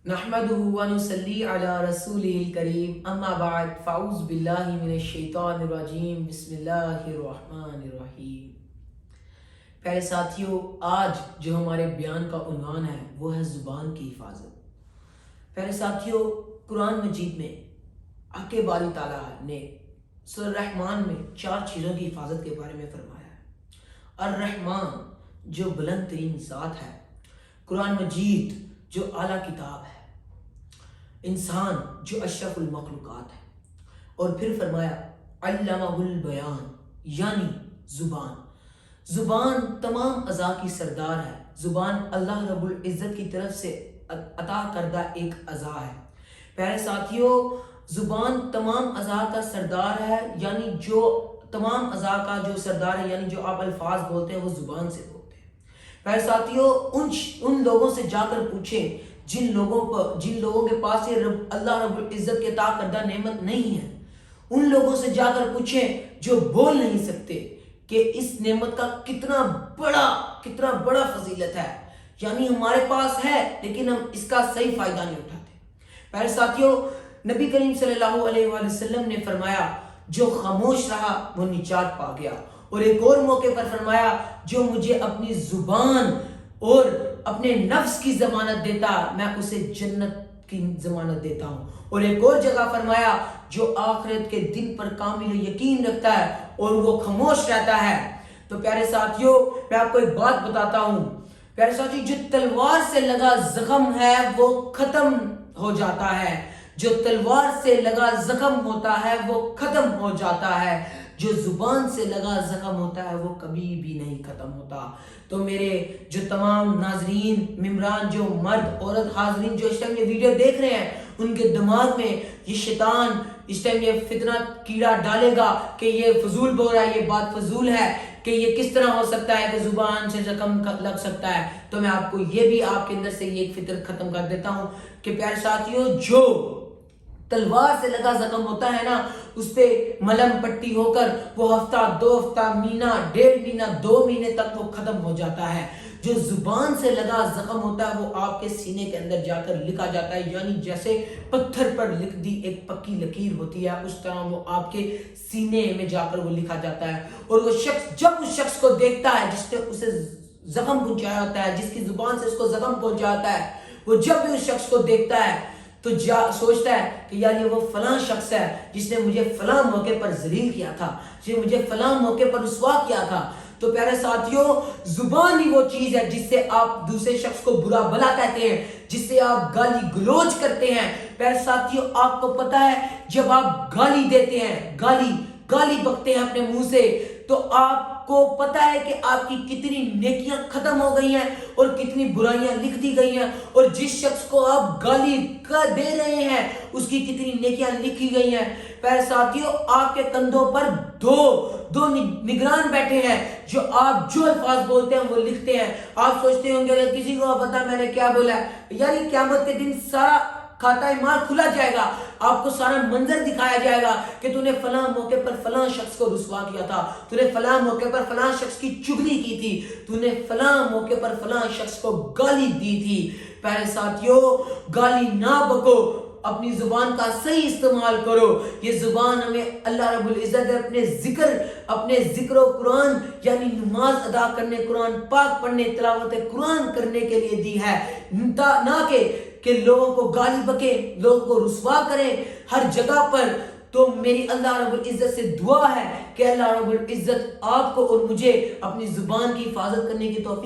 نحمده ونصلي على رسوله الكريم اما بعد فاعوذ باللہ من الشیطان الرجیم بسم اللہ الرحمن الرحیم۔ پیارے ساتھیوں، آج جو ہمارے بیان کا عنوان ہے وہ ہے زبان کی حفاظت۔ پیارے ساتھیوں، قرآن مجید میں حق باری تعالیٰ نے سورہ الرحمن میں 4 چیزوں کی حفاظت کے بارے میں فرمایا ہے۔ الرحمن جو بلند ترین ذات ہے، قرآن مجید جو اعلیٰ کتاب ہے، انسان جو اشرف المخلوقات ہے، اور پھر فرمایا علمہ البیان یعنی زبان۔ زبان تمام اعضاء کی سردار ہے۔ زبان اللہ رب العزت کی طرف سے عطا کردہ ایک اعضاء ہے۔ پیارے ساتھیوں، زبان تمام اعضاء کا سردار ہے، یعنی جو تمام اعضاء کا جو سردار ہے، یعنی جو آپ الفاظ بولتے ہیں وہ زبان سے بولتے ہیں۔ پیارے ساتھیوں، ان لوگوں سے جا کر پوچھیں جن لوگوں کے پاس یہ اللہ رب العزت کے عطا کردہ نعمت نہیں ہے۔ ان لوگوں سے جا کر پوچھیں جو بول نہیں سکتے کہ اس نعمت کا کتنا بڑا فضیلت ہے، یعنی ہمارے پاس ہے لیکن ہم اس کا صحیح فائدہ نہیں اٹھاتے۔ پیارے ساتھیوں، نبی کریم صلی اللہ علیہ وآلہ وسلم نے فرمایا جو خاموش رہا وہ نجات پا گیا، اور ایک اور موقع پر فرمایا جو مجھے اپنی زبان اور اپنے نفس کی ضمانت دیتا میں اسے جنت کی ضمانت دیتا ہوں، اور ایک اور جگہ فرمایا جو آخرت کے دن پر کامل یقین رکھتا ہے اور وہ خاموش رہتا ہے۔ تو پیارے ساتھیوں، میں آپ کو ایک بات بتاتا ہوں۔ پیارے ساتھیوں، جو تلوار سے لگا زخم ہے وہ ختم ہو جاتا ہے، جو تلوار سے لگا زخم ہوتا ہے وہ ختم ہو جاتا ہے، جو زبان سے لگا زخم ہوتا ہے وہ کبھی بھی نہیں ختم ہوتا۔ تو میرے جو تمام ناظرین، ممبران، جو مرد عورت حاضرین جو اس ٹائم یہ ویڈیو دیکھ رہے ہیں، ان کے دماغ میں یہ شیطان اس ٹائم یہ فتنہ کیڑا ڈالے گا کہ یہ فضول بول رہا ہے، یہ بات فضول ہے، کہ یہ کس طرح ہو سکتا ہے کہ زبان سے زخم لگ سکتا ہے۔ تو میں آپ کو یہ بھی آپ کے اندر سے یہ ایک فطر ختم کر دیتا ہوں کہ پیارے ساتھیوں، جو تلوار سے لگا زخم ہوتا ہے نا، اس پہ ملم پٹی ہو کر وہ ہفتہ، 2 ہفتہ، مہینہ، 1.5 مہینہ، 2 مہینے تک وہ ختم ہو جاتا ہے۔ جو زبان سے لگا زخم ہوتا ہے وہ آپ کے سینے کے اندر جا کر لکھا جاتا ہے، یعنی جیسے پتھر پر لکھ دی ایک پکی لکیر ہوتی ہے، اس طرح وہ آپ کے سینے میں جا کر وہ لکھا جاتا ہے۔ اور وہ شخص جب اس شخص کو دیکھتا ہے جس نے اسے زخم پہنچایا ہوتا ہے، جس کی زبان سے اس کو زخم پہنچایا ہوتا ہے، وہ جب بھی اس شخص کو دیکھتا ہے تو سوچتا ہے کہ یار یہ وہ فلاں شخص ہے جس نے مجھے فلاں موقع پر ذلیل کیا تھا، جس نے مجھے فلاں موقع پر رسوا کیا تھا۔ تو پیارے ساتھیوں، زبان ہی وہ چیز ہے جس سے آپ دوسرے شخص کو برا بھلا کہتے ہیں، جس سے آپ گالی گلوچ کرتے ہیں۔ پیارے ساتھیوں، آپ کو پتا ہے جب آپ گالی دیتے ہیں، گالی بکتے ہیں اپنے منہ سے، تو آپ کو پتا ہے کہ آپ کی کتنی نیکیاں ختم ہو گئی ہیں اور کتنی برائیاں لکھ دی گئی ہیں، اور جس شخص کو آپ گالی دے رہے ہیں اس کی کتنی نیکیاں لکھی گئی ہیں۔ پیارے ساتھیوں، آپ کے کندھوں پر دو نگران بیٹھے ہیں جو آپ جو الفاظ بولتے ہیں وہ لکھتے ہیں۔ آپ سوچتے ہوں گے کہ کسی کو پتا میں نے کیا بولا ہے، یعنی قیامت کے دن سارا کھاتا مال کھلا جائے گا، آپ کو سارا منظر دکھایا جائے گا کہ تو نے فلاں موقع پر فلاں شخص کو رسوا کیا تھا، تو نے فلاں موقع پر فلاں شخص کی چغلی کی تھی، تو نے فلاں موقع پر فلاں شخص کو گالی دی تھی۔ پیارے ساتھیوں، گالی نہ بکو، اپنی زبان کا صحیح استعمال کرو۔ یہ زبان ہمیں اللہ رب العزت اپنے ذکر و قرآن یعنی نماز ادا کرنے، قرآن پاک پڑھنے، تلاوت قرآن کرنے کے لیے دی ہے، نہ کہ لوگوں کو گالی بکے، لوگوں کو رسوا کریں ہر جگہ پر۔ تو میری اللہ رب العزت سے دعا ہے کہ اللہ رب العزت آپ کو اور مجھے اپنی زبان کی حفاظت کرنے کی توفیق